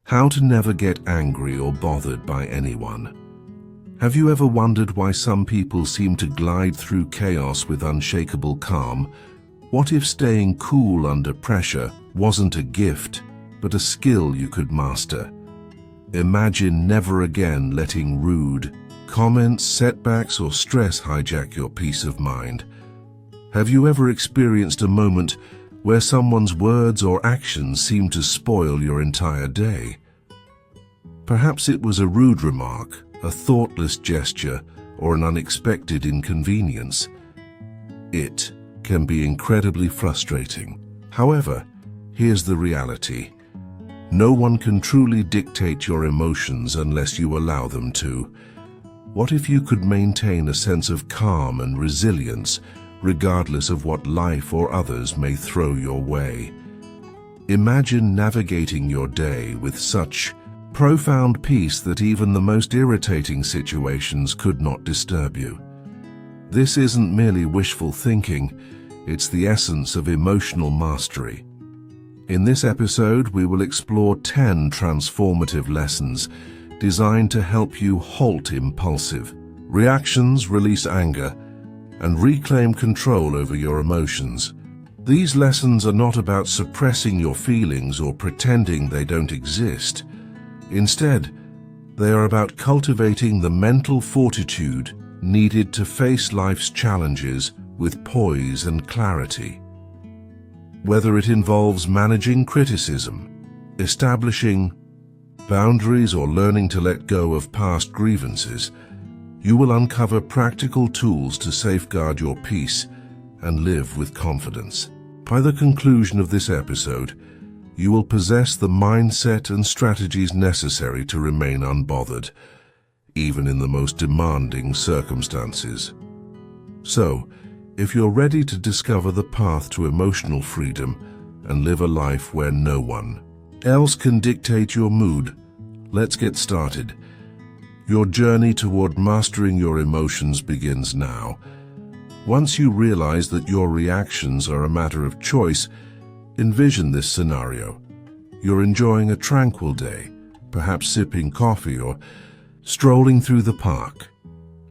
How to never get angry or bothered by anyone. Have you ever wondered why some people seem to glide through chaos with unshakable calm? What if staying cool under pressure wasn't a gift, but a skill you could master? Imagine never again letting rude comments, setbacks, or stress hijack your peace of mind. Have you ever experienced a moment where someone's words or actions seemed to spoil your entire day? Perhaps it was a rude remark, a thoughtless gesture, or an unexpected inconvenience. It can be incredibly frustrating. However, here's the reality. No one can truly dictate your emotions unless you allow them to. What if you could maintain a sense of calm and resilience regardless of what life or others may throw your way? Imagine navigating your day with such profound peace that even the most irritating situations could not disturb you. This isn't merely wishful thinking, it's the essence of emotional mastery. In this episode, we will explore 10 transformative lessons designed to help you halt impulsive reactions, release anger, and reclaim control over your emotions. These lessons are not about suppressing your feelings or pretending they don't exist. Instead, they are about cultivating the mental fortitude needed to face life's challenges with poise and clarity. Whether it involves managing criticism, establishing boundaries, or learning to let go of past grievances, you will uncover practical tools to safeguard your peace and live with confidence. By the conclusion of this episode, you will possess the mindset and strategies necessary to remain unbothered, even in the most demanding circumstances. So, if you're ready to discover the path to emotional freedom and live a life where no one else can dictate your mood, let's get started. Your journey toward mastering your emotions begins now. Once you realize that your reactions are a matter of choice, envision this scenario. You're enjoying a tranquil day, perhaps sipping coffee or strolling through the park,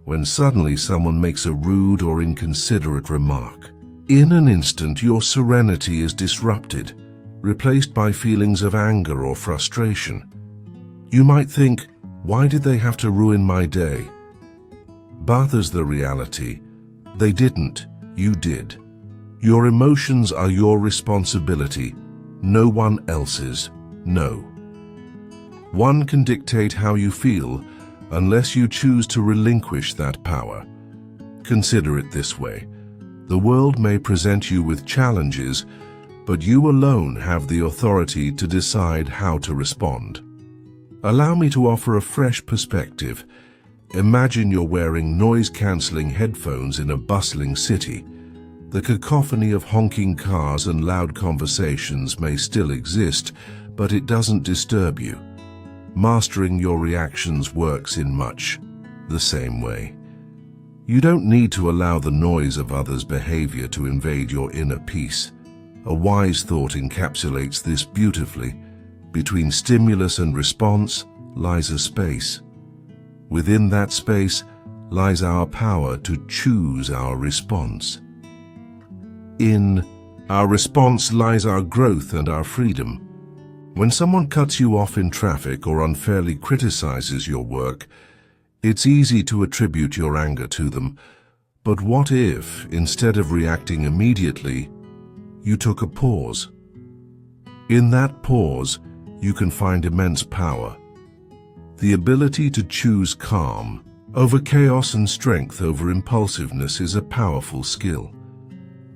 when suddenly someone makes a rude or inconsiderate remark. In an instant, your serenity is disrupted, replaced by feelings of anger or frustration. You might think, why did they have to ruin my day? But there's the reality. They didn't, you did. Your emotions are your responsibility, no one else's. No one can dictate how you feel unless you choose to relinquish that power. Consider it this way. The world may present you with challenges, but you alone have the authority to decide how to respond. Allow me to offer a fresh perspective. Imagine you're wearing noise-canceling headphones in a bustling city. The cacophony of honking cars and loud conversations may still exist, but it doesn't disturb you. Mastering your reactions works in much the same way. You don't need to allow the noise of others' behavior to invade your inner peace. A wise thought encapsulates this beautifully. Between stimulus and response lies a space. Within that space lies our power to choose our response. In our response lies our growth and our freedom. When someone cuts you off in traffic or unfairly criticizes your work, it's easy to attribute your anger to them. But what if, instead of reacting immediately, you took a pause? In that pause, you can find immense power. The ability to choose calm over chaos and strength over impulsiveness is a powerful skill.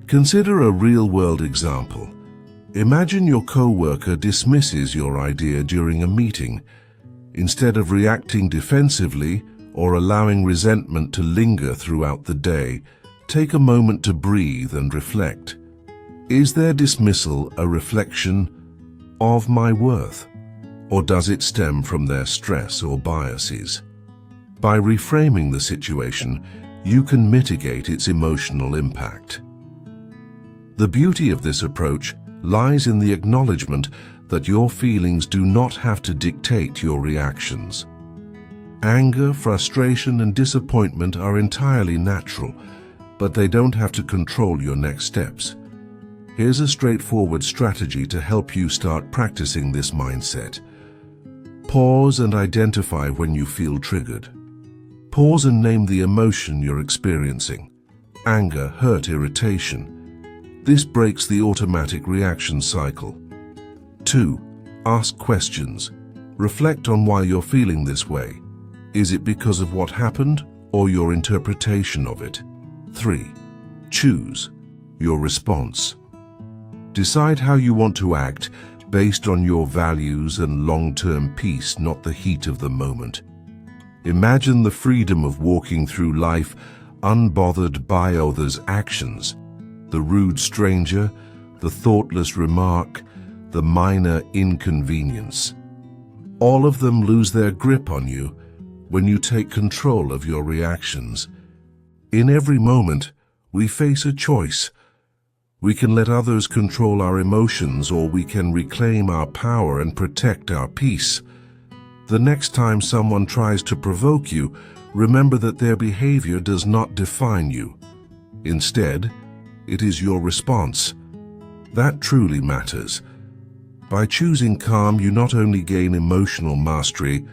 Consider a real-world example. Imagine your co-worker dismisses your idea during a meeting. Instead of reacting defensively or allowing resentment to linger throughout the day, take a moment to breathe and reflect. Is their dismissal a reflection of my worth, or does it stem from their stress or biases? By reframing the situation, you can mitigate its emotional impact. The beauty of this approach lies in the acknowledgement that your feelings do not have to dictate your reactions. Anger, frustration, and disappointment are entirely natural, but they don't have to control your next steps. Here's a straightforward strategy to help you start practicing this mindset. Pause and identify when you feel triggered. Pause and name the emotion you're experiencing. Anger, hurt, irritation. This breaks the automatic reaction cycle. 2. Ask questions. Reflect on why you're feeling this way. Is it because of what happened or your interpretation of it? 3. Choose your response. Decide how you want to act based on your values and long-term peace, not the heat of the moment. Imagine the freedom of walking through life unbothered by others' actions. The rude stranger, the thoughtless remark, the minor inconvenience. All of them lose their grip on you when you take control of your reactions. In every moment, we face a choice. We can let others control our emotions, or we can reclaim our power and protect our peace. The next time someone tries to provoke you, remember that their behavior does not define you. Instead, it is your response. That truly matters. By choosing calm, you not only gain emotional mastery,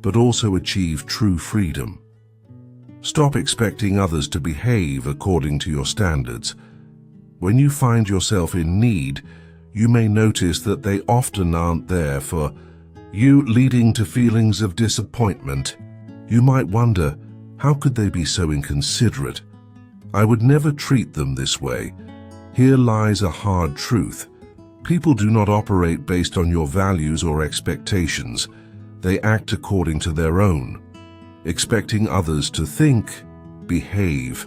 but also achieve true freedom. Stop expecting others to behave according to your standards. When you find yourself in need, you may notice that they often aren't there for you, leading to feelings of disappointment. You might wonder, how could they be so inconsiderate? I would never treat them this way. Here lies a hard truth. People do not operate based on your values or expectations. They act according to their own. Expecting others to think, behave,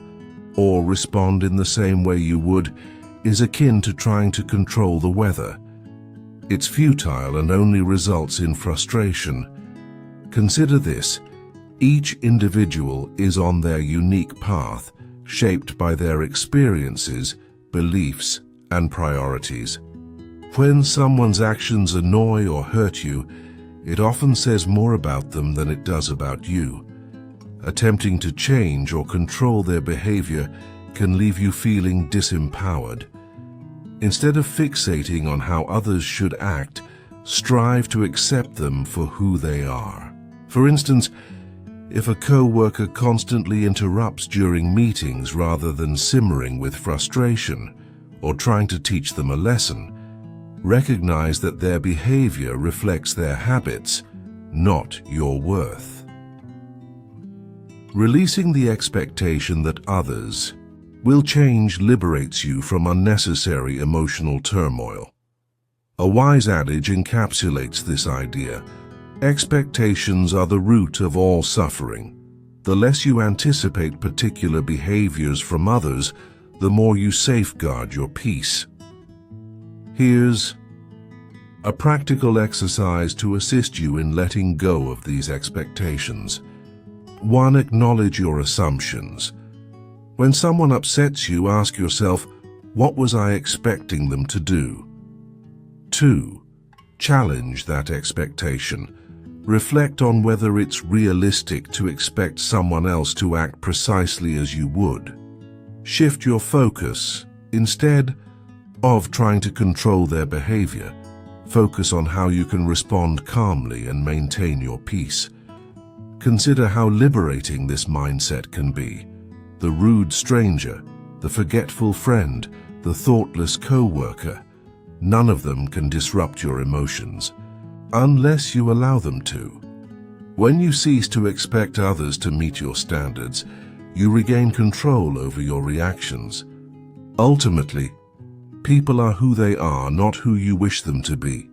or respond in the same way you would is akin to trying to control the weather. It's futile and only results in frustration. Consider this: each individual is on their unique path, shaped by their experiences, beliefs, and priorities. When someone's actions annoy or hurt you, it often says more about them than it does about you. Attempting to change or control their behavior can leave you feeling disempowered. Instead of fixating on how others should act, strive to accept them for who they are. For instance, if a co-worker constantly interrupts during meetings rather than simmering with frustration or trying to teach them a lesson, recognize that their behavior reflects their habits, not your worth. Releasing the expectation that others will change liberates you from unnecessary emotional turmoil. A wise adage encapsulates this idea: expectations are the root of all suffering. The less you anticipate particular behaviors from others, the more you safeguard your peace. Here's a practical exercise to assist you in letting go of these expectations. 1. Acknowledge your assumptions. When someone upsets you, ask yourself, what was I expecting them to do? 2. Challenge that expectation. Reflect on whether it's realistic to expect someone else to act precisely as you would. Shift your focus. Instead of trying to control their behavior, focus on how you can respond calmly and maintain your peace. Consider how liberating this mindset can be. The rude stranger, the forgetful friend, the thoughtless co-worker, none of them can disrupt your emotions, unless you allow them to. When you cease to expect others to meet your standards, you regain control over your reactions. Ultimately, people are who they are, not who you wish them to be.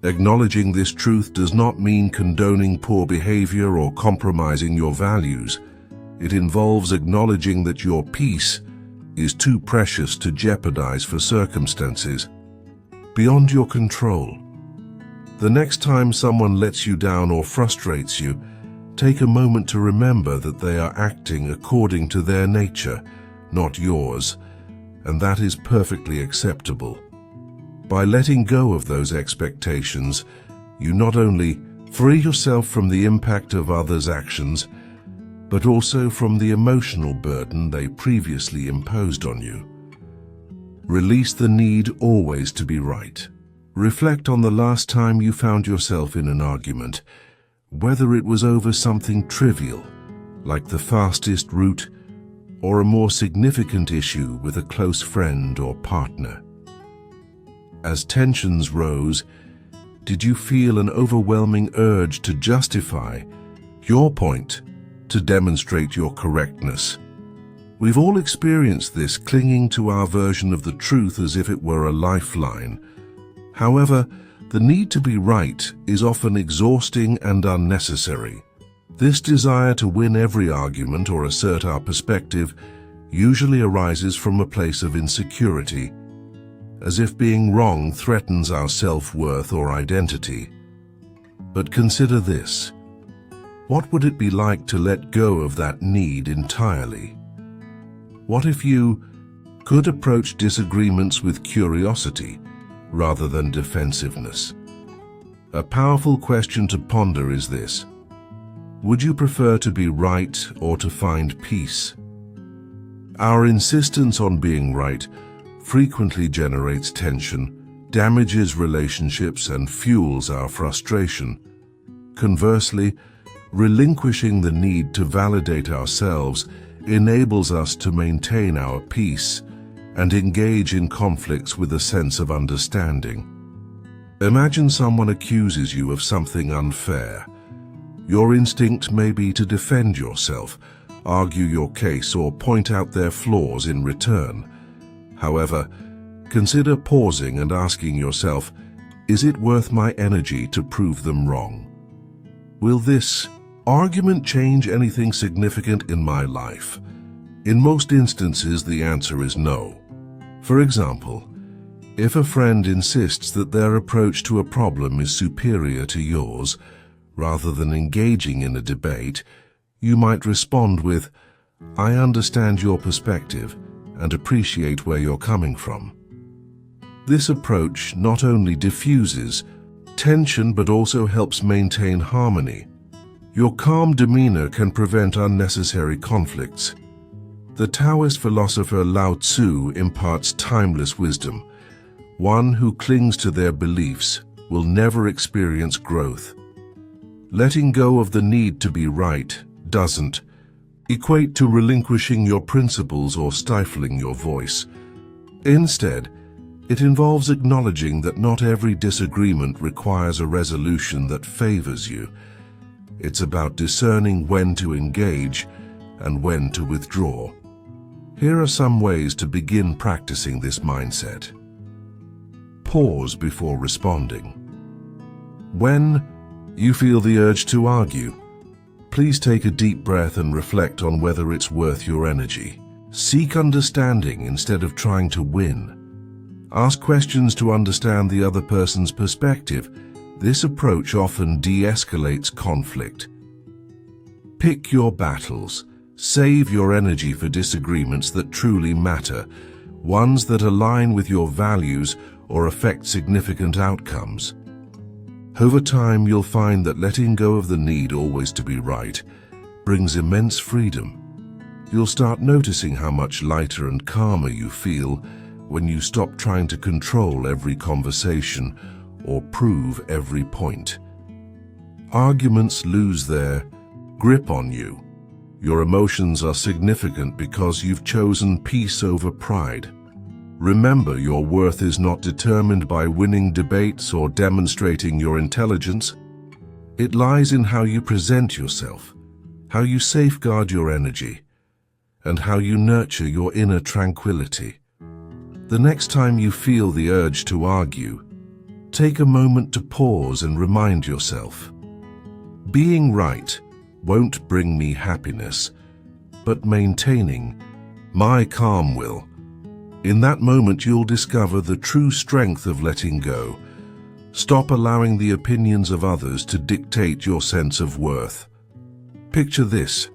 Acknowledging this truth does not mean condoning poor behavior or compromising your values. It involves acknowledging that your peace is too precious to jeopardize for circumstances beyond your control. The next time someone lets you down or frustrates you, take a moment to remember that they are acting according to their nature, not yours, and that is perfectly acceptable. By letting go of those expectations, you not only free yourself from the impact of others' actions, but also from the emotional burden they previously imposed on you. Release the need always to be right. Reflect on the last time you found yourself in an argument, whether it was over something trivial, like the fastest route, or a more significant issue with a close friend or partner. As tensions rose, did you feel an overwhelming urge to justify your point, to demonstrate your correctness? We've all experienced this, clinging to our version of the truth as if it were a lifeline. However, the need to be right is often exhausting and unnecessary. This desire to win every argument or assert our perspective usually arises from a place of insecurity, as if being wrong threatens our self-worth or identity. But consider this. What would it be like to let go of that need entirely? What if you could approach disagreements with curiosity rather than defensiveness? A powerful question to ponder is this: would you prefer to be right or to find peace? Our insistence on being right frequently generates tension, damages relationships, and fuels our frustration. Conversely, relinquishing the need to validate ourselves enables us to maintain our peace and engage in conflicts with a sense of understanding. Imagine someone accuses you of something unfair. Your instinct may be to defend yourself, argue your case, or point out their flaws in return. However, consider pausing and asking yourself, is it worth my energy to prove them wrong? Will this argument change anything significant in my life? In most instances, the answer is no. For example, if a friend insists that their approach to a problem is superior to yours, rather than engaging in a debate, you might respond with, "I understand your perspective and appreciate where you're coming from." This approach not only diffuses tension but also helps maintain harmony. Your calm demeanor can prevent unnecessary conflicts. The Taoist philosopher Lao Tzu imparts timeless wisdom. One who clings to their beliefs will never experience growth. Letting go of the need to be right doesn't equate to relinquishing your principles or stifling your voice. Instead, it involves acknowledging that not every disagreement requires a resolution that favors you. It's about discerning when to engage and when to withdraw. Here are some ways to begin practicing this mindset. Pause before responding. When you feel the urge to argue, please take a deep breath and reflect on whether it's worth your energy. Seek understanding instead of trying to win. Ask questions to understand the other person's perspective. This approach often de-escalates conflict. Pick your battles. Save your energy for disagreements that truly matter, ones that align with your values or affect significant outcomes. Over time, you'll find that letting go of the need always to be right brings immense freedom. You'll start noticing how much lighter and calmer you feel when you stop trying to control every conversation or prove every point. Arguments lose their grip on you. Your emotions are significant because you've chosen peace over pride. Remember, your worth is not determined by winning debates or demonstrating your intelligence. It lies in how you present yourself, how you safeguard your energy, and how you nurture your inner tranquility. The next time you feel the urge to argue, take a moment to pause and remind yourself, being right won't bring me happiness, but maintaining my calm will. In that moment, you'll discover the true strength of letting go. Stop allowing the opinions of others to dictate your sense of worth. Picture this.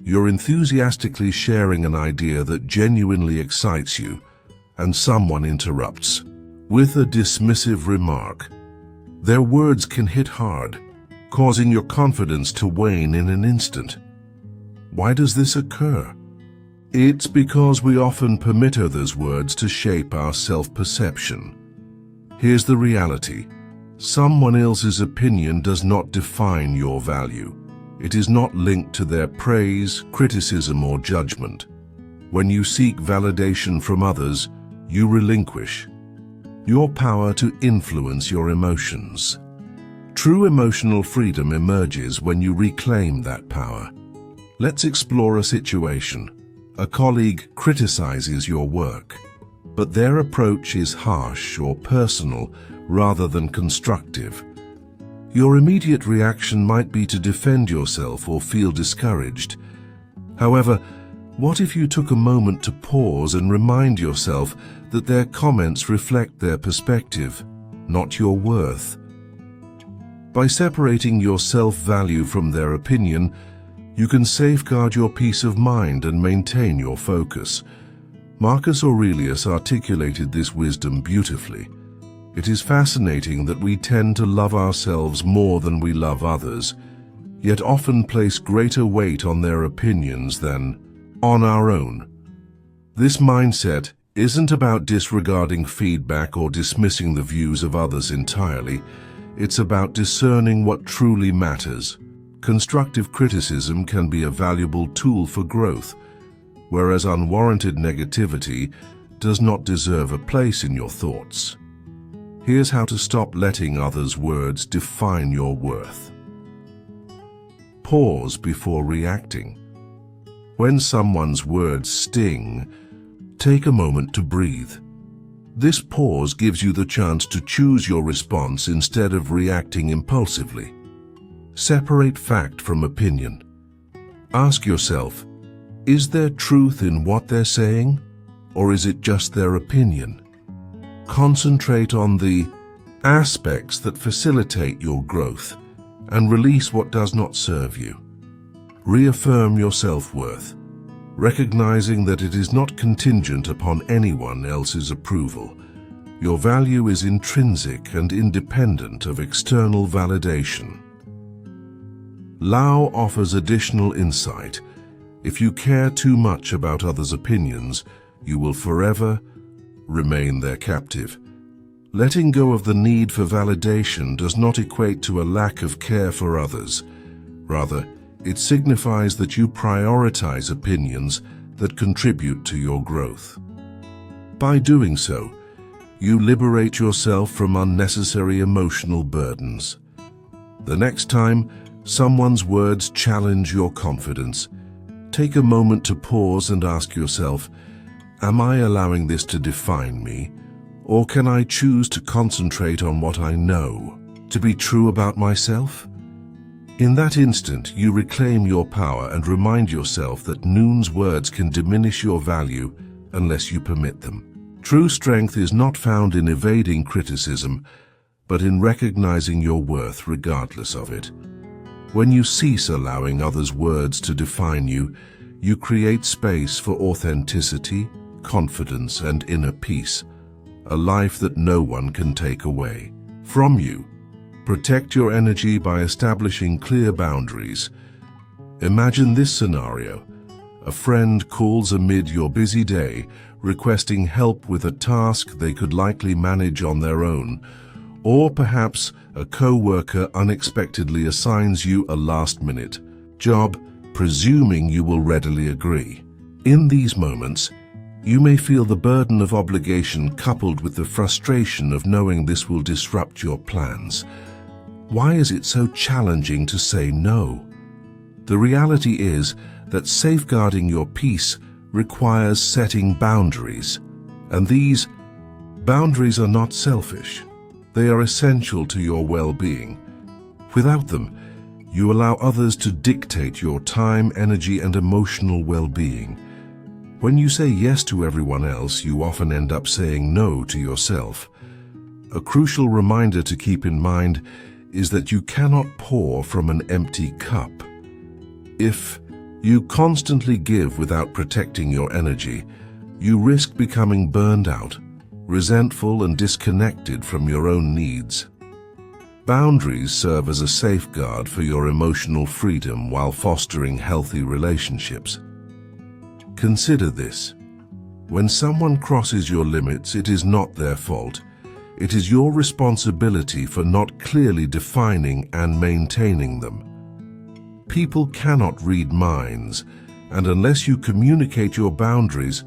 You're enthusiastically sharing an idea that genuinely excites you, and someone interrupts. with a dismissive remark. Their words can hit hard, causing your confidence to wane in an instant. Why does this occur? It's because we often permit others' words to shape our self-perception. Here's the reality. Someone else's opinion does not define your value. It is not linked to their praise, criticism, or judgment. When you seek validation from others, you relinquish your power to influence your emotions. True emotional freedom emerges when you reclaim that power. Let's explore a situation. A colleague criticizes your work, but their approach is harsh or personal rather than constructive. Your immediate reaction might be to defend yourself or feel discouraged. However, what if you took a moment to pause and remind yourself that their comments reflect their perspective, not your worth? By separating your self-value from their opinion, you can safeguard your peace of mind and maintain your focus. Marcus Aurelius articulated this wisdom beautifully. It is fascinating that we tend to love ourselves more than we love others, yet often place greater weight on their opinions than on our own. This mindset isn't about disregarding feedback or dismissing the views of others entirely. It's about discerning what truly matters. Constructive criticism can be a valuable tool for growth, whereas unwarranted negativity does not deserve a place in your thoughts. Here's how to stop letting others' words define your worth. Pause before reacting. When someone's words sting, take a moment to breathe. This pause gives you the chance to choose your response instead of reacting impulsively. Separate fact from opinion. Ask yourself, is there truth in what they're saying, or is it just their opinion? Concentrate on the aspects that facilitate your growth and release what does not serve you. Reaffirm your self-worth, recognizing that it is not contingent upon anyone else's approval. Your value is intrinsic and independent of external validation. Lao offers additional insight. If you care too much about others' opinions, you will forever remain their captive. Letting go of the need for validation does not equate to a lack of care for others. Rather, it signifies that you prioritize opinions that contribute to your growth. By doing so, you liberate yourself from unnecessary emotional burdens. The next time someone's words challenge your confidence, take a moment to pause and ask yourself, am I allowing this to define me, or can I choose to concentrate on what I know to be true about myself? In that instant, you reclaim your power and remind yourself that noon's words can diminish your value unless you permit them. True strength is not found in evading criticism, but in recognizing your worth regardless of it. When you cease allowing others' words to define you, you create space for authenticity, confidence, and inner peace, a life that no one can take away from you. Protect your energy by establishing clear boundaries. Imagine this scenario. A friend calls amid your busy day, requesting help with a task they could likely manage on their own, or perhaps a co-worker unexpectedly assigns you a last-minute job, presuming you will readily agree. In these moments, you may feel the burden of obligation coupled with the frustration of knowing this will disrupt your plans. Why is it so challenging to say no? The reality is that safeguarding your peace requires setting boundaries, and these boundaries are not selfish. They are essential to your well-being. Without them, you allow others to dictate your time, energy, and emotional well-being. When you say yes to everyone else, you often end up saying no to yourself. A crucial reminder to keep in mind is that you cannot pour from an empty cup. If you constantly give without protecting your energy, you risk becoming burned out, resentful and disconnected from your own needs. Boundaries serve as a safeguard for your emotional freedom while fostering healthy relationships. Consider this. When someone crosses your limits, it is not their fault. It is your responsibility for not clearly defining and maintaining them. People cannot read minds, and unless you communicate your boundaries,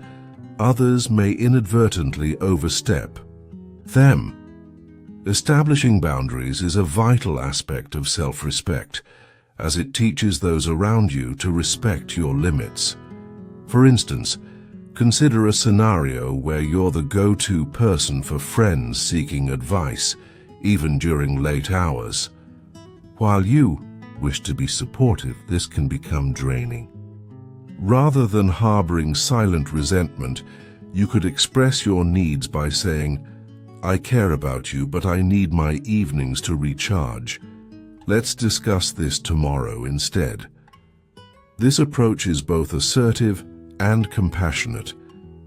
others may inadvertently overstep them. Establishing boundaries is a vital aspect of self-respect, as it teaches those around you to respect your limits. For instance, consider a scenario where you're the go-to person for friends seeking advice, even during late hours. While you wish to be supportive, this can become draining. Rather than harboring silent resentment, you could express your needs by saying, "I care about you, but I need my evenings to recharge. Let's discuss this tomorrow instead." This approach is both assertive and compassionate,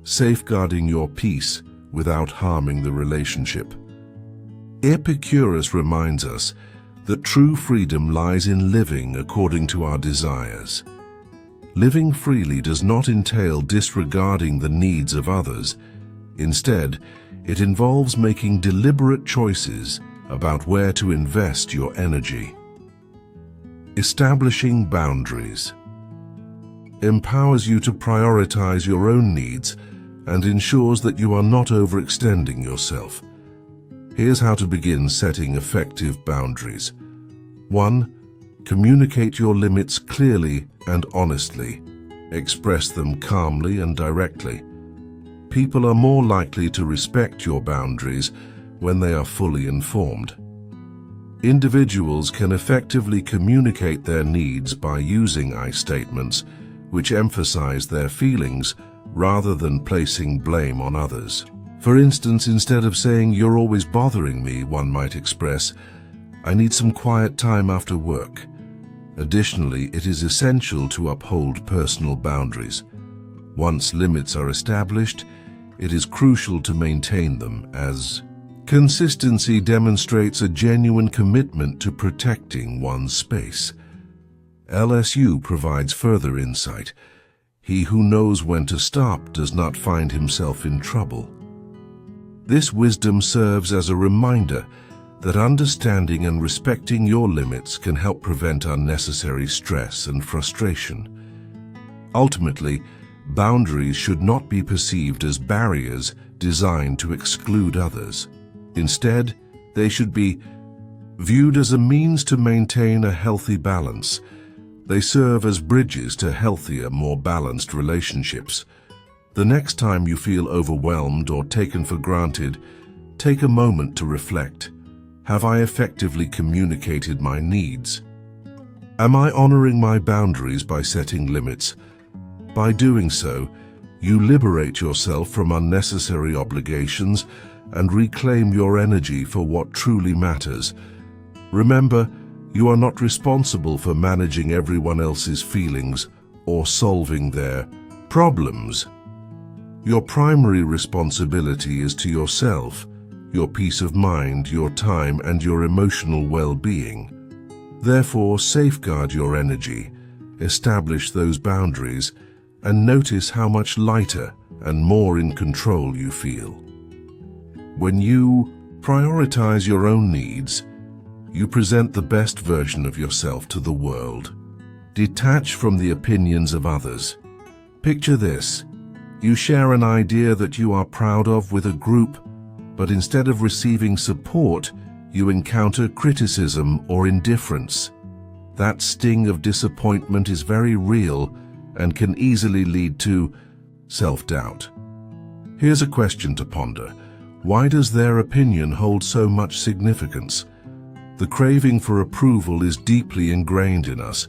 safeguarding your peace without harming the relationship. Epicurus reminds us that true freedom lies in living according to our desires. Living freely does not entail disregarding the needs of others. Instead, it involves making deliberate choices about where to invest your energy. Establishing boundaries empowers you to prioritize your own needs and ensures that you are not overextending yourself. Here's how to begin setting effective boundaries. 1. Communicate your limits clearly and honestly. Express them calmly and directly. People are more likely to respect your boundaries when they are fully informed. Individuals can effectively communicate their needs by using I statements, which emphasize their feelings rather than placing blame on others. For instance, instead of saying, "You're always bothering me," one might express, "I need some quiet time after work." Additionally, it is essential to uphold personal boundaries. Once limits are established, it is crucial to maintain them, as consistency demonstrates a genuine commitment to protecting one's space. LSU provides further insight. He who knows when to stop does not find himself in trouble. This wisdom serves as a reminder that understanding and respecting your limits can help prevent unnecessary stress and frustration. Ultimately, boundaries should not be perceived as barriers designed to exclude others. Instead, they should be viewed as a means to maintain a healthy balance. They serve as bridges to healthier, more balanced relationships. The next time you feel overwhelmed or taken for granted, take a moment to reflect. Have I effectively communicated my needs? Am I honoring my boundaries by setting limits? By doing so, you liberate yourself from unnecessary obligations and reclaim your energy for what truly matters. Remember, you are not responsible for managing everyone else's feelings or solving their problems. Your primary responsibility is to yourself, your peace of mind, your time, and your emotional well-being. Therefore, safeguard your energy, establish those boundaries, and notice how much lighter and more in control you feel. When you prioritize your own needs, you present the best version of yourself to the world. Detach from the opinions of others. Picture this. You share an idea that you are proud of with a group, but instead of receiving support, you encounter criticism or indifference. That sting of disappointment is very real and can easily lead to self-doubt. Here's a question to ponder. Why does their opinion hold so much significance? The craving for approval is deeply ingrained in us,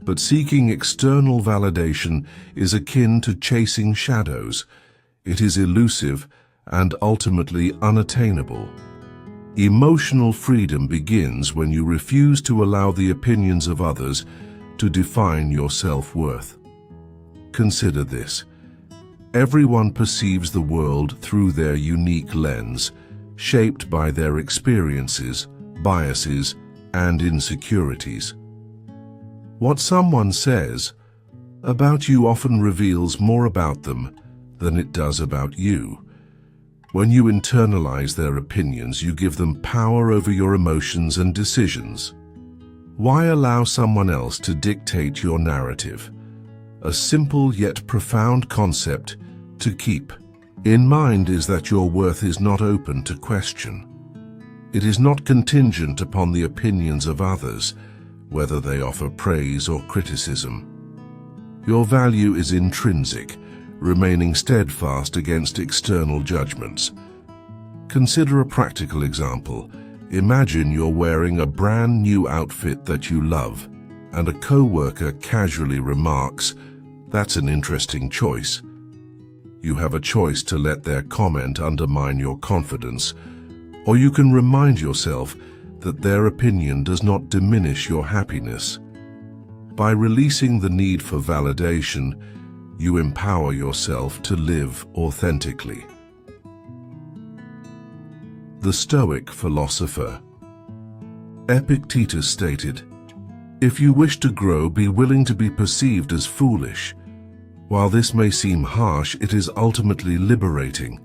but seeking external validation is akin to chasing shadows. It is elusive and ultimately unattainable. Emotional freedom begins when you refuse to allow the opinions of others to define your self-worth. Consider this. Everyone perceives the world through their unique lens, shaped by their experiences, biases, and insecurities. What someone says about you often reveals more about them than it does about you. When you internalize their opinions, you give them power over your emotions and decisions. Why allow someone else to dictate your narrative? A simple yet profound concept to keep in mind is that your worth is not open to question. It is not contingent upon the opinions of others, whether they offer praise or criticism. Your value is intrinsic, remaining steadfast against external judgments. Consider a practical example. Imagine you're wearing a brand new outfit that you love, and a coworker casually remarks, "That's an interesting choice." You have a choice to let their comment undermine your confidence, or you can remind yourself that their opinion does not diminish your happiness. By releasing the need for validation, you empower yourself to live authentically. The Stoic philosopher Epictetus stated, "If you wish to grow, be willing to be perceived as foolish. While this may seem harsh, it is ultimately liberating.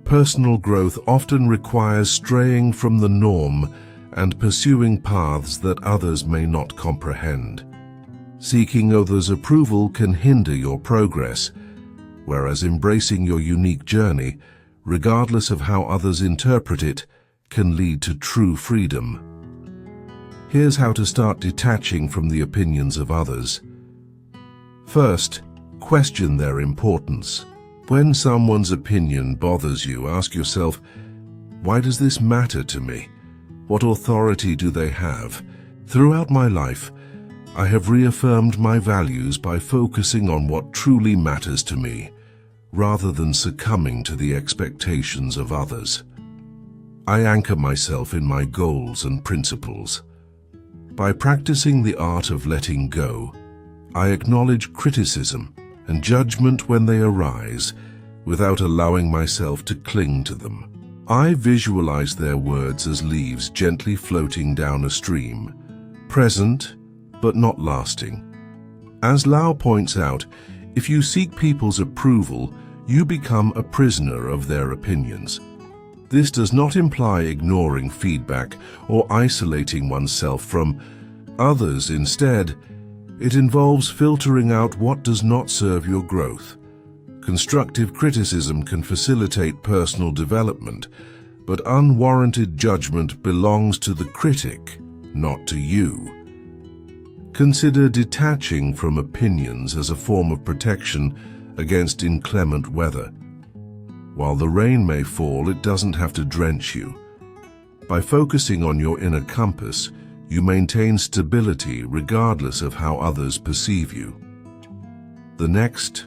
Personal growth often requires straying from the norm and pursuing paths that others may not comprehend. Seeking others' approval can hinder your progress, whereas embracing your unique journey, regardless of how others interpret it, can lead to true freedom." Here's how to start detaching from the opinions of others. First, question their importance. When someone's opinion bothers you, ask yourself, why does this matter to me? What authority do they have? Throughout my life, I have reaffirmed my values by focusing on what truly matters to me, rather than succumbing to the expectations of others. I anchor myself in my goals and principles. By practicing the art of letting go, I acknowledge criticism and judgment when they arise, without allowing myself to cling to them. I visualize their words as leaves gently floating down a stream, present but not lasting. As Lao points out, if you seek people's approval, you become a prisoner of their opinions. This does not imply ignoring feedback or isolating oneself from others. Instead, it involves filtering out what does not serve your growth. Constructive criticism can facilitate personal development, but unwarranted judgment belongs to the critic, not to you. Consider detaching from opinions as a form of protection against inclement weather. While the rain may fall, it doesn't have to drench you. By focusing on your inner compass, you maintain stability regardless of how others perceive you. The next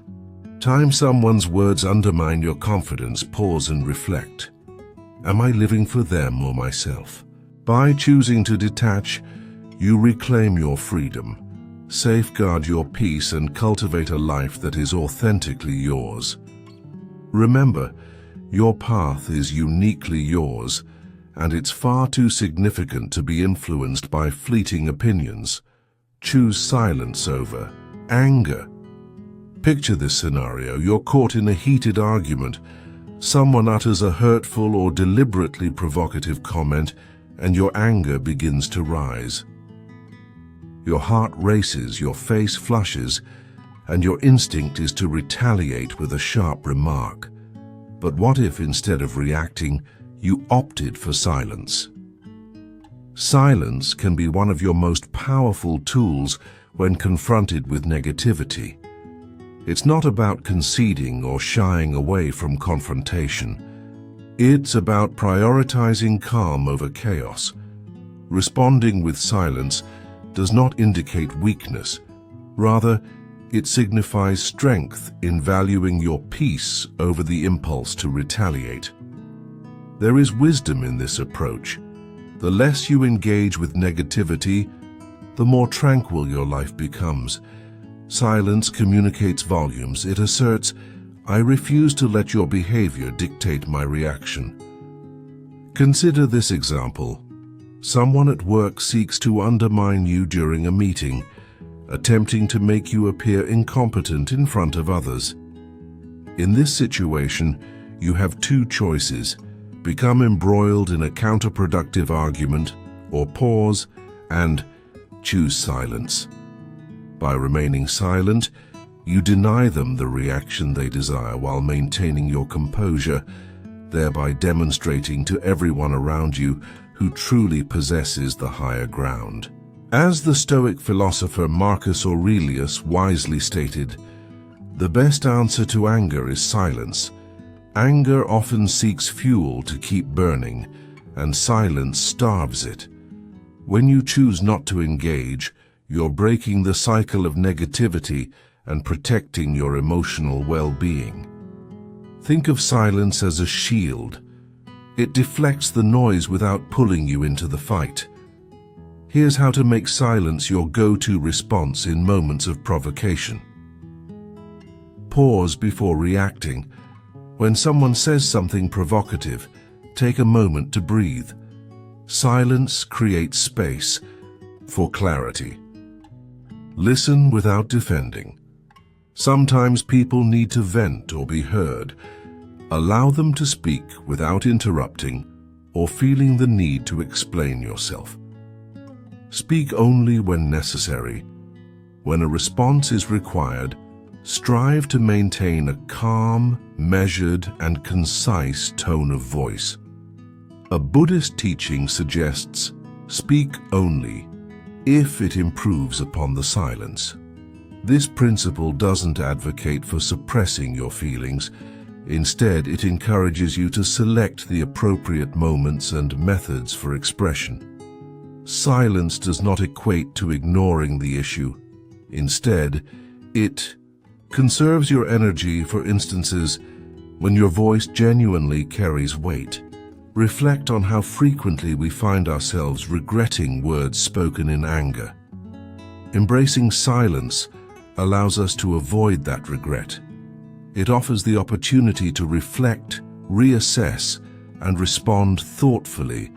time someone's words undermine your confidence, pause and reflect. Am I living for them or myself? By choosing to detach, you reclaim your freedom, safeguard your peace, and cultivate a life that is authentically yours. Remember, your path is uniquely yours, and it's far too significant to be influenced by fleeting opinions. Choose silence over anger. Picture this scenario. You're caught in a heated argument. Someone utters a hurtful or deliberately provocative comment, and your anger begins to rise. Your heart races, your face flushes, and your instinct is to retaliate with a sharp remark. But what if, instead of reacting, you opted for silence? Silence can be one of your most powerful tools when confronted with negativity. It's not about conceding or shying away from confrontation. It's about prioritizing calm over chaos. Responding with silence does not indicate weakness. Rather, it signifies strength in valuing your peace over the impulse to retaliate. There is wisdom in this approach. The less you engage with negativity, the more tranquil your life becomes. Silence communicates volumes. It asserts, I refuse to let your behavior dictate my reaction. Consider this example. Someone at work seeks to undermine you during a meeting, attempting to make you appear incompetent in front of others. In this situation, you have two choices: become embroiled in a counterproductive argument, or pause and choose silence. By remaining silent, you deny them the reaction they desire while maintaining your composure, thereby demonstrating to everyone around you who truly possesses the higher ground. As the Stoic philosopher Marcus Aurelius wisely stated, the best answer to anger is silence. Anger often seeks fuel to keep burning, and silence starves it. When you choose not to engage, you're breaking the cycle of negativity and protecting your emotional well-being. Think of silence as a shield. It deflects the noise without pulling you into the fight. Here's how to make silence your go-to response in moments of provocation. Pause before reacting. When someone says something provocative, take a moment to breathe. Silence creates space for clarity. Listen without defending. Sometimes people need to vent or be heard. Allow them to speak without interrupting or feeling the need to explain yourself. Speak only when necessary. When a response is required, strive to maintain a calm, measured, and concise tone of voice. A Buddhist teaching suggests, speak only if it improves upon the silence. This principle doesn't advocate for suppressing your feelings. Instead, it encourages you to select the appropriate moments and methods for expression. Silence does not equate to ignoring the issue. Instead, it conserves your energy for instances when your voice genuinely carries weight. Reflect on how frequently we find ourselves regretting words spoken in anger. Embracing silence allows us to avoid that regret. It offers the opportunity to reflect, reassess, and respond thoughtfully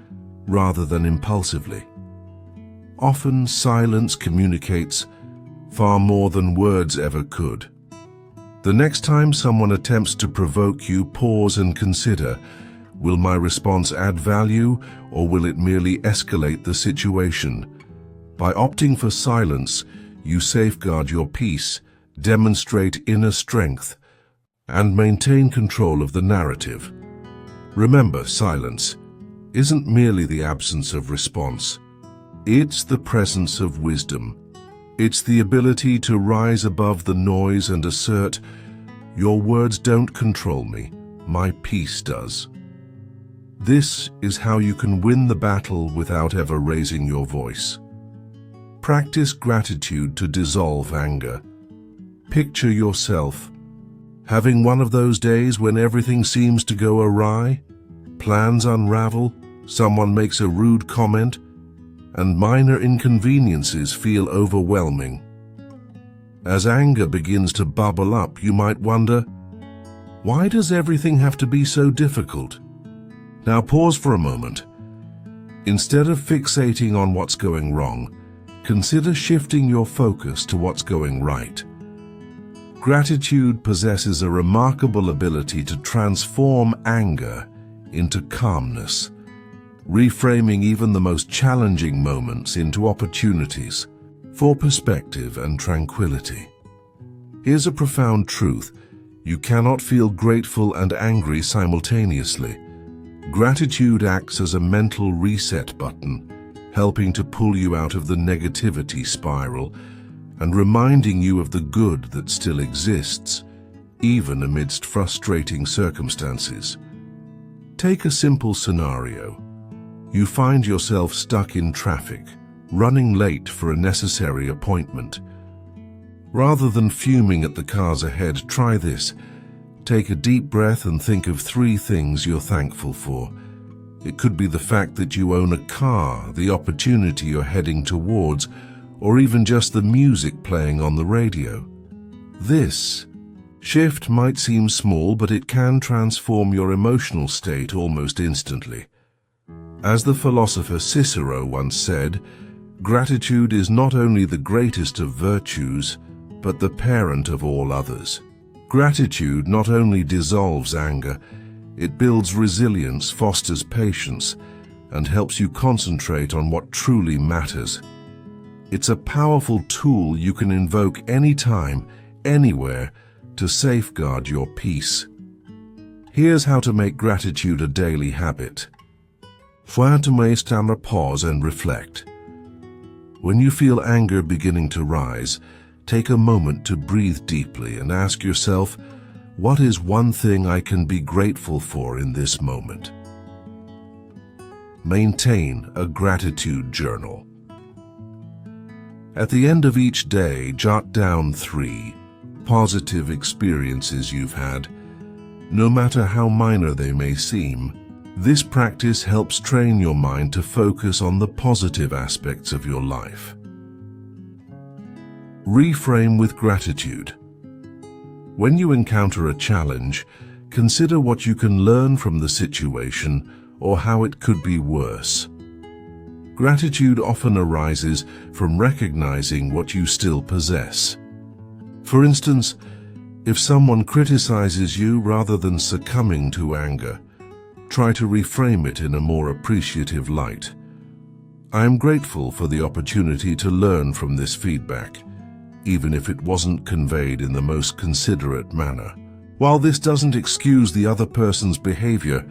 rather than impulsively. Often, silence communicates far more than words ever could. The next time someone attempts to provoke you, pause and consider, will my response add value or will it merely escalate the situation? By opting for silence, you safeguard your peace, demonstrate inner strength, and maintain control of the narrative. Remember, silence isn't merely the absence of response. It's the presence of wisdom. It's the ability to rise above the noise and assert, your words don't control me, my peace does. This is how you can win the battle without ever raising your voice. Practice gratitude to dissolve anger. Picture yourself having one of those days when everything seems to go awry, plans unravel, someone makes a rude comment, and minor inconveniences feel overwhelming. As anger begins to bubble up, you might wonder, why does everything have to be so difficult? Now pause for a moment. Instead of fixating on what's going wrong, consider shifting your focus to what's going right. Gratitude possesses a remarkable ability to transform anger into calmness, reframing even the most challenging moments into opportunities for perspective and tranquility. Here's a profound truth: you cannot feel grateful and angry simultaneously. Gratitude acts as a mental reset button, helping to pull you out of the negativity spiral and reminding you of the good that still exists, even amidst frustrating circumstances. Take a simple scenario. You find yourself stuck in traffic, running late for a necessary appointment. Rather than fuming at the cars ahead, try this. Take a deep breath and think of 3 things you're thankful for. It could be the fact that you own a car, the opportunity you're heading towards, or even just the music playing on the radio. This Shift might seem small, but it can transform your emotional state almost instantly. As the philosopher Cicero once said, gratitude is not only the greatest of virtues, but the parent of all others. Gratitude not only dissolves anger, it builds resilience, fosters patience, and helps you concentrate on what truly matters. It's a powerful tool you can invoke anytime, anywhere, to safeguard your peace. Here's how to make gratitude a daily habit. Pause and reflect. When you feel anger beginning to rise, take a moment to breathe deeply and ask yourself, what is one thing I can be grateful for in this moment? Maintain a gratitude journal. At the end of each day, jot down 3 positive experiences you've had, no matter how minor they may seem. This practice helps train your mind to focus on the positive aspects of your life. Reframe with gratitude. When you encounter a challenge, consider what you can learn from the situation or how it could be worse. Gratitude often arises from recognizing what you still possess. For instance, if someone criticizes you, rather than succumbing to anger, try to reframe it in a more appreciative light. I am grateful for the opportunity to learn from this feedback, even if it wasn't conveyed in the most considerate manner. While this doesn't excuse the other person's behavior,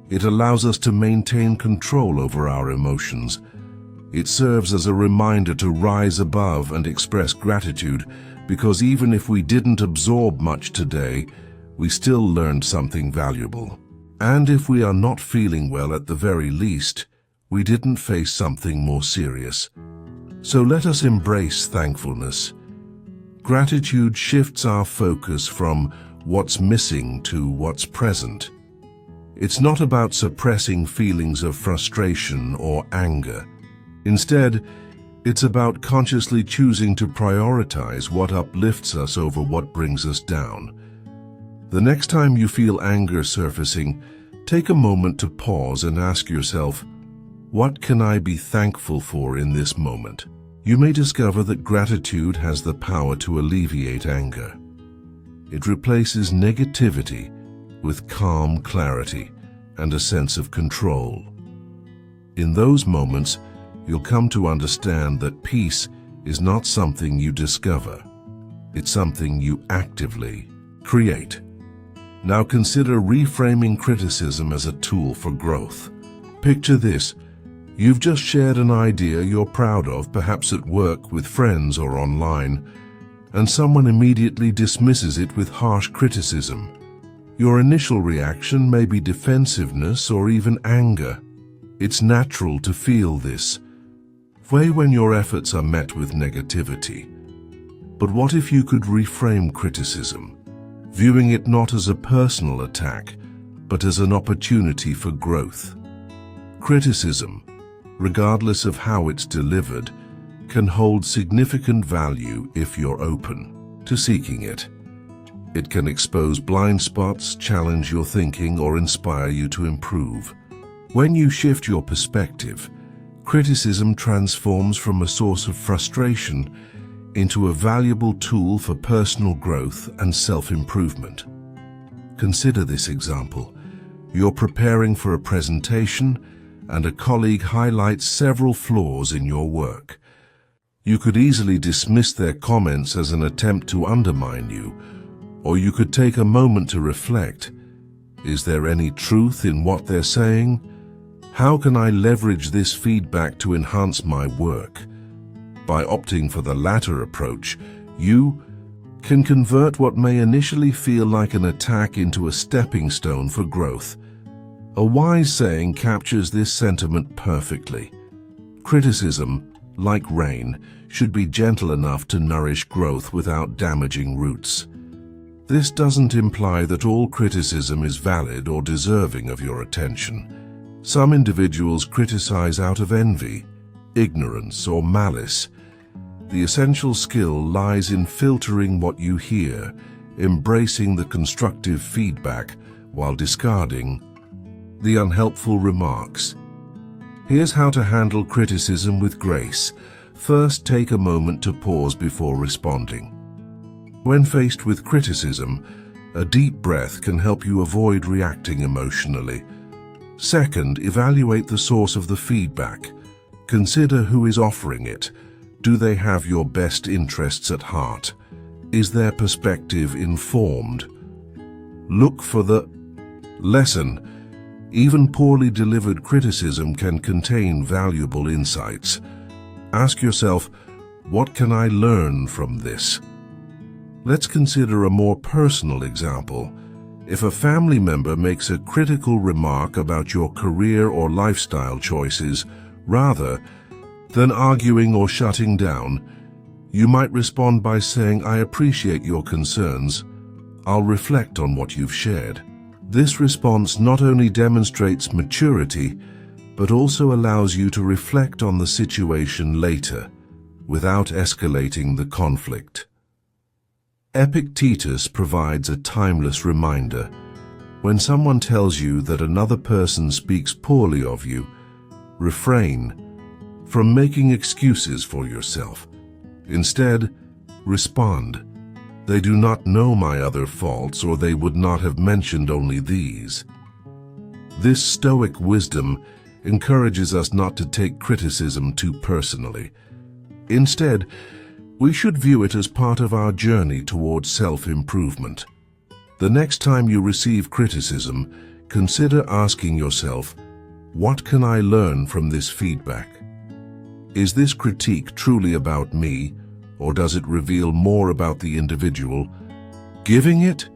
it allows us to maintain control over our emotions. It serves as a reminder to rise above and express gratitude, because even if we didn't absorb much today, we still learned something valuable. And if we are not feeling well, at the very least, we didn't face something more serious. So let us embrace thankfulness. Gratitude shifts our focus from what's missing to what's present. It's not about suppressing feelings of frustration or anger. Instead, it's about consciously choosing to prioritize what uplifts us over what brings us down. The next time you feel anger surfacing, take a moment to pause and ask yourself, what can I be thankful for in this moment? You may discover that gratitude has the power to alleviate anger. It replaces negativity with calm clarity and a sense of control. In those moments, you'll come to understand that peace is not something you discover. It's something you actively create. Now consider reframing criticism as a tool for growth. Picture this. You've just shared an idea you're proud of, perhaps at work, with friends, or online, and someone immediately dismisses it with harsh criticism. Your initial reaction may be defensiveness or even anger. It's natural to feel this way when your efforts are met with negativity. But what if you could reframe criticism, viewing it not as a personal attack, but as an opportunity for growth? Criticism, regardless of how it's delivered, can hold significant value if you're open to seeking it. It can expose blind spots, challenge your thinking, or inspire you to improve. When you shift your perspective, criticism transforms from a source of frustration into a valuable tool for personal growth and self-improvement. Consider this example. You're preparing for a presentation, and a colleague highlights several flaws in your work. You could easily dismiss their comments as an attempt to undermine you, or you could take a moment to reflect. Is there any truth in what they're saying? How can I leverage this feedback to enhance my work? By opting for the latter approach, you can convert what may initially feel like an attack into a stepping stone for growth. A wise saying captures this sentiment perfectly. Criticism, like rain, should be gentle enough to nourish growth without damaging roots. This doesn't imply that all criticism is valid or deserving of your attention. Some individuals criticize out of envy, ignorance, or malice. The essential skill lies in filtering what you hear embracing the constructive feedback while discarding the unhelpful remarks. Here's how to handle criticism with grace. First, take a moment to pause before responding. When faced with criticism, a deep breath can help you avoid reacting emotionally. Second, evaluate the source of the feedback. Consider who is offering it. Do they have your best interests at heart? Is their perspective informed? Look for the lesson. Even poorly delivered criticism can contain valuable insights. Ask yourself, what can I learn from this? Let's consider a more personal example. If a family member makes a critical remark about your career or lifestyle choices, rather than arguing or shutting down, you might respond by saying, "I appreciate your concerns. I'll reflect on what you've shared." This response not only demonstrates maturity, but also allows you to reflect on the situation later, without escalating the conflict. Epictetus provides a timeless reminder. When someone tells you that another person speaks poorly of you, refrain from making excuses for yourself. Instead, respond, "They do not know my other faults, or they would not have mentioned only these." This Stoic wisdom encourages us not to take criticism too personally. Instead, we should view it as part of our journey towards self-improvement. The next time you receive criticism, consider asking yourself, what can I learn from this feedback? Is this critique truly about me, or does it reveal more about the individual giving it?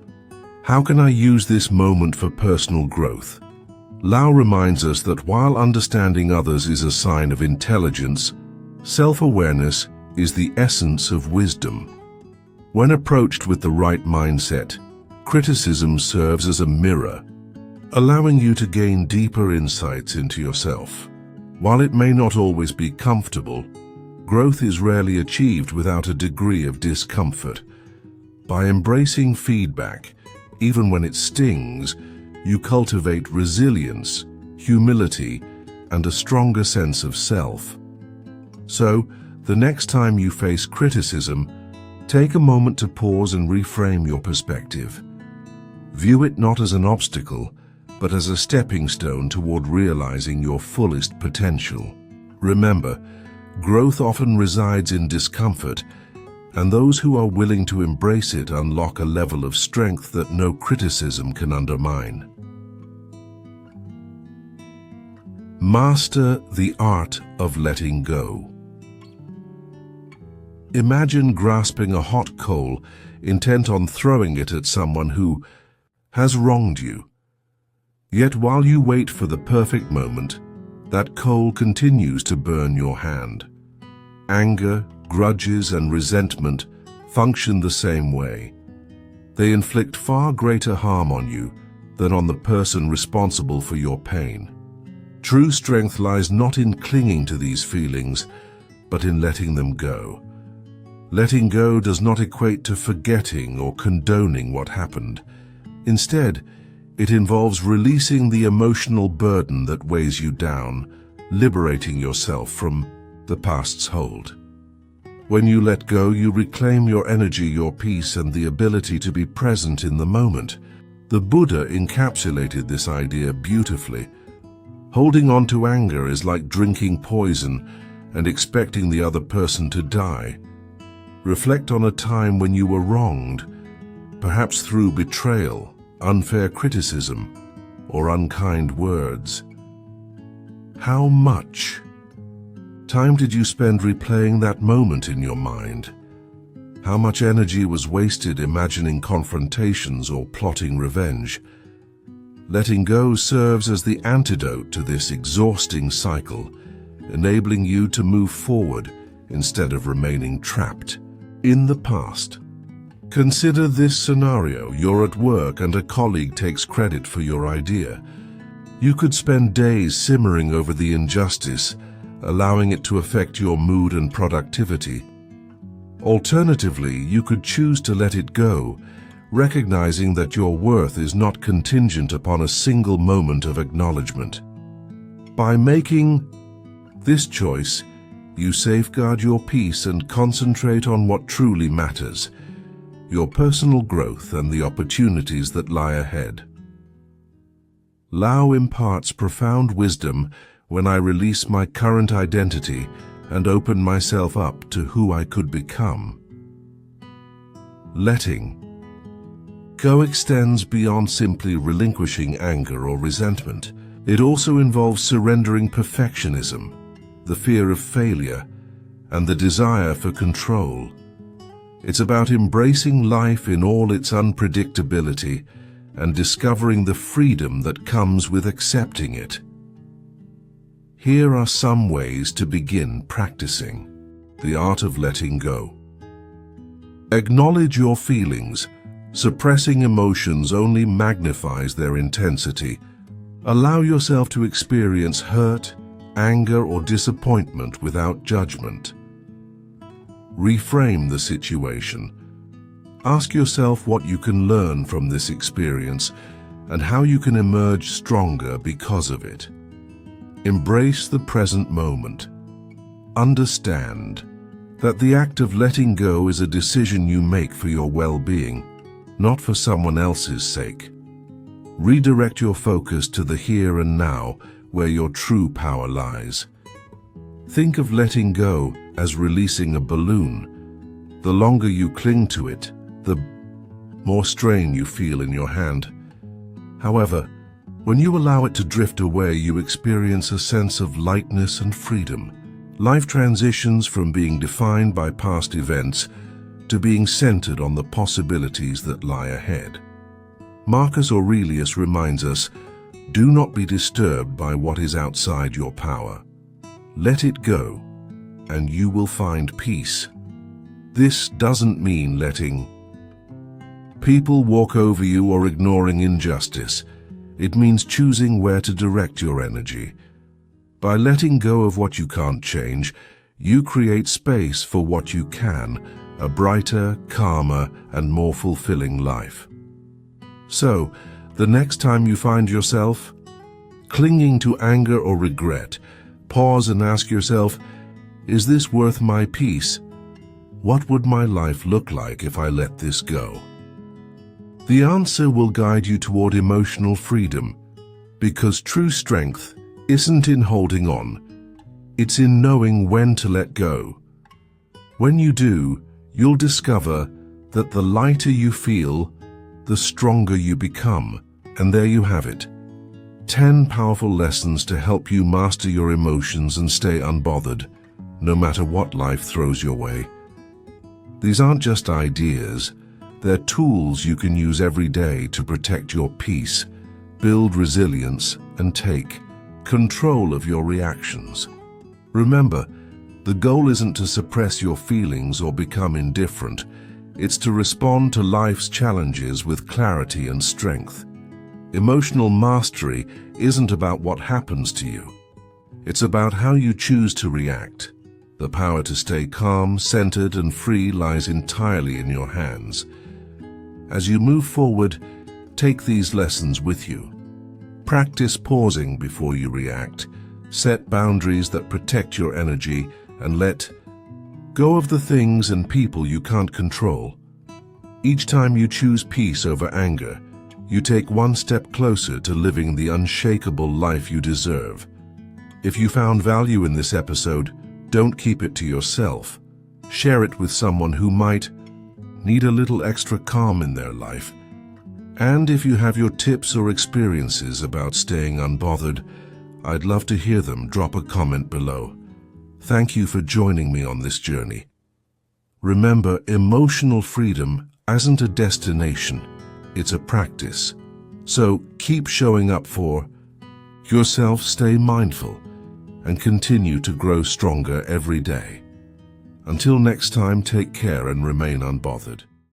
How can I use this moment for personal growth? Lau reminds us that while understanding others is a sign of intelligence, self-awareness is the essence of wisdom. When approached with the right mindset, criticism serves as a mirror, allowing you to gain deeper insights into yourself. While it may not always be comfortable, growth is rarely achieved without a degree of discomfort. By embracing feedback, even when it stings, you cultivate resilience, humility, and a stronger sense of self. So, the next time you face criticism, take a moment to pause and reframe your perspective. View it not as an obstacle, but as a stepping stone toward realizing your fullest potential. Remember, growth often resides in discomfort, and those who are willing to embrace it unlock a level of strength that no criticism can undermine. Master the art of letting go. Imagine grasping a hot coal, intent on throwing it at someone who has wronged you. Yet while you wait for the perfect moment, that coal continues to burn your hand. Anger, grudges, and resentment function the same way. They inflict far greater harm on you than on the person responsible for your pain. True strength lies not in clinging to these feelings, but in letting them go. Letting go does not equate to forgetting or condoning what happened. Instead, it involves releasing the emotional burden that weighs you down, liberating yourself from the past's hold. When you let go, you reclaim your energy, your peace, and the ability to be present in the moment. The Buddha encapsulated this idea beautifully. Holding on to anger is like drinking poison and expecting the other person to die. Reflect on a time when you were wronged, perhaps through betrayal, unfair criticism, or unkind words. How much time did you spend replaying that moment in your mind? How much energy was wasted imagining confrontations or plotting revenge? Letting go serves as the antidote to this exhausting cycle, enabling you to move forward instead of remaining trapped in the past. Consider this scenario. You're at work and a colleague takes credit for your idea. You could spend days simmering over the injustice, allowing it to affect your mood and productivity. Alternatively, you could choose to let it go, recognizing that your worth is not contingent upon a single moment of acknowledgement. By making this choice, you safeguard your peace and concentrate on what truly matters, your personal growth and the opportunities that lie ahead. Lao imparts profound wisdom when I release my current identity and open myself up to who I could become. Letting go extends beyond simply relinquishing anger or resentment. It also involves surrendering perfectionism, the fear of failure, and the desire for control. It's about embracing life in all its unpredictability and discovering the freedom that comes with accepting it. Here are some ways to begin practicing the art of letting go. Acknowledge your feelings. Suppressing emotions only magnifies their intensity. Allow yourself to experience hurt, anger, or disappointment without judgment. Reframe the situation. Ask yourself what you can learn from this experience and how you can emerge stronger because of it. Embrace the present moment. Understand that the act of letting go is a decision you make for your well-being, not for someone else's sake. Redirect your focus to the here and now, where your true power lies. Think of letting go as releasing a balloon. The longer you cling to it, the more strain you feel in your hand. However, when you allow it to drift away, you experience a sense of lightness and freedom. Life transitions from being defined by past events to being centered on the possibilities that lie ahead. Marcus Aurelius reminds us, do not be disturbed by what is outside your power. Let it go, and you will find peace. This doesn't mean letting people walk over you or ignoring injustice. It means choosing where to direct your energy. By letting go of what you can't change, you create space for what you can, a brighter, calmer, and more fulfilling life. So, the next time you find yourself clinging to anger or regret, pause and ask yourself, is this worth my peace? What would my life look like if I let this go? The answer will guide you toward emotional freedom, because true strength isn't in holding on, it's in knowing when to let go. When you do, you'll discover that the lighter you feel, the stronger you become. And there you have it. 10 powerful lessons to help you master your emotions and stay unbothered, no matter what life throws your way. These aren't just ideas, they're tools you can use every day to protect your peace, build resilience, and take control of your reactions. Remember, the goal isn't to suppress your feelings or become indifferent. It's to respond to life's challenges with clarity and strength. Emotional mastery isn't about what happens to you. It's about how you choose to react. The power to stay calm, centered, and free lies entirely in your hands. As you move forward, take these lessons with you. Practice pausing before you react. Set boundaries that protect your energy and let go of the things and people you can't control. Each time you choose peace over anger, you take one step closer to living the unshakable life you deserve. If you found value in this episode, don't keep it to yourself. Share it with someone who might need a little extra calm in their life. And if you have your tips or experiences about staying unbothered, I'd love to hear them. Drop a comment below. Thank you for joining me on this journey. Remember, emotional freedom isn't a destination, it's a practice. So keep showing up for yourself, stay mindful, and continue to grow stronger every day. Until next time, take care and remain unbothered.